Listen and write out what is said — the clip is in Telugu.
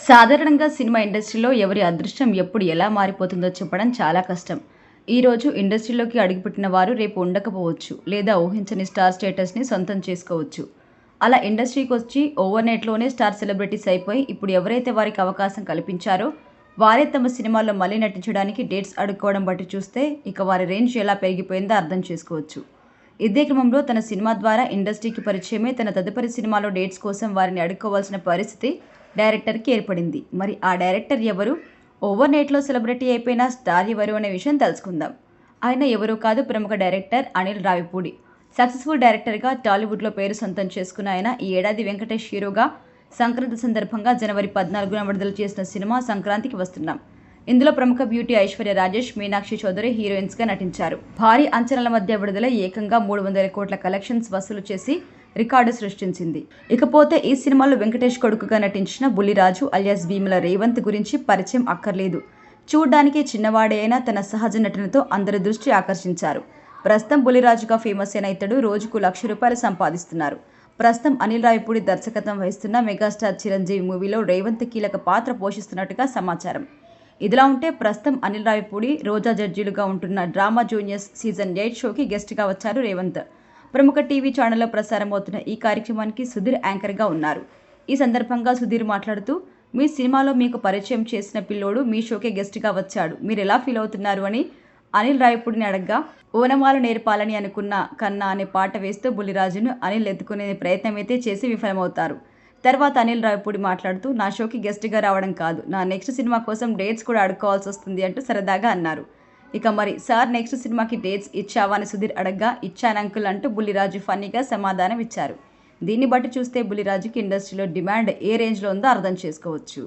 సాధారణంగా సినిమా ఇండస్ట్రీలో ఎవరి అదృష్టం ఎప్పుడు ఎలా మారిపోతుందో చెప్పడం చాలా కష్టం. ఈరోజు ఇండస్ట్రీలోకి అడుగుపెట్టిన వారు రేపు ఉండకపోవచ్చు, లేదా ఊహించని స్టార్ స్టేటస్ని సొంతం చేసుకోవచ్చు. అలా ఇండస్ట్రీకి వచ్చి ఓవర్నైట్లోనే స్టార్ సెలబ్రిటీస్ అయిపోయి ఇప్పుడు ఎవరైతే వారికి అవకాశం కల్పించారో వారే తమ సినిమాల్లో మళ్ళీ నటించడానికి డేట్స్ అడుక్కోవడం బట్టి చూస్తే ఇక వారి రేంజ్ ఎలా పెరిగిపోయిందో అర్థం చేసుకోవచ్చు. ఇదే క్రమంలో తన సినిమా ద్వారా ఇండస్ట్రీకి పరిచయమే తన తదుపరి సినిమాలో డేట్స్ కోసం వారిని అడుక్కోవాల్సిన పరిస్థితి డైరెక్టర్కి ఏర్పడింది. మరి ఆ డైరెక్టర్ ఎవరు? ఓవర్ నైట్లో సెలబ్రిటీ అయిపోయిన స్టార్ ఎవరు అనే విషయం తెలుసుకుందాం. ఆయన ఎవరూ కాదు, ప్రముఖ డైరెక్టర్ అనిల్ రావిపూడి. సక్సెస్ఫుల్ డైరెక్టర్గా టాలీవుడ్లో పేరు సొంతం చేసుకున్న ఆయన ఈ ఏడాది వెంకటేష్ హీరోగా సంక్రాంతి సందర్భంగా జనవరి 14న విడుదల చేసిన సినిమా సంక్రాంతికి వస్తున్నాం. ఇందులో ప్రముఖ బ్యూటీ ఐశ్వర్య రాజేష్, మీనాక్షి చౌదరి హీరోయిన్స్గా నటించారు. భారీ అంచనాల మధ్య విడుదల ఏకంగా 300 కోట్ల కలెక్షన్స్ వసూలు చేసి రికార్డు సృష్టించింది. ఇకపోతే ఈ సినిమాలో వెంకటేష్ కొడుకుగా నటించిన బుల్లిరాజు అలియాస్ భీముల రేవంత్ గురించి పరిచయం అక్కర్లేదు. చూడ్డానికి చిన్నవాడే అయినా తన సహజ నటనతో అందరి దృష్టి ఆకర్షించారు. ప్రస్తుతం బుల్లిరాజుగా ఫేమస్ అయిన ఇతడు రోజుకు ₹1,00,000 సంపాదిస్తున్నారు. ప్రస్తుతం అనిల్ రావిపూడి దర్శకత్వం వహిస్తున్న మెగాస్టార్ చిరంజీవి మూవీలో రేవంత్ కీలక పాత్ర పోషిస్తున్నట్టుగా సమాచారం. ఇదిలా ఉంటే ప్రస్తుతం అనిల్ రావిపూడి, రోజా జడ్జీలుగా ఉంటున్న డ్రామా జూనియర్స్ సీజన్ 8 షోకి గెస్ట్గా వచ్చారు రేవంత్. ప్రముఖ టీవీ ఛానల్లో ప్రసారమవుతున్న ఈ కార్యక్రమానికి సుధీర్ యాంకర్గా ఉన్నారు. ఈ సందర్భంగా సుధీర్ మాట్లాడుతూ, మీ సినిమాలో మీకు పరిచయం చేసిన పిల్లోడు మీ షోకే గెస్ట్గా వచ్చాడు, మీరు ఎలా ఫీల్ అవుతున్నారు అని అనిల్ రావిపూడిని అడగ్గా, ఓనమాలు నేర్పాలని అనుకున్న కన్నా అనే పాట వేస్తూ బుల్లిరాజును అనిల్ ఎత్తుకునే ప్రయత్నమైతే చేసి విఫలమవుతారు. తర్వాత అనిల్ రావిపూడి మాట్లాడుతూ, నా షోకి గెస్ట్గా రావడం కాదు, నా నెక్స్ట్ సినిమా కోసం డేట్స్ కూడా అడుక్కోవాల్సి వస్తుంది అంటూ సరదాగా అన్నారు. ఇక మరి సార్ నెక్స్ట్ సినిమాకి డేట్స్ ఇచ్చావా అని సుధీర్ అడగ్గా, ఇచ్చాను అంకుల్ అంటూ బుల్లిరాజు ఫన్నీగా సమాధానం ఇచ్చారు. దీన్ని బట్టి చూస్తే బుల్లిరాజుకి ఇండస్ట్రీలో డిమాండ్ ఏ రేంజ్లో ఉందో అర్థం చేసుకోవచ్చు.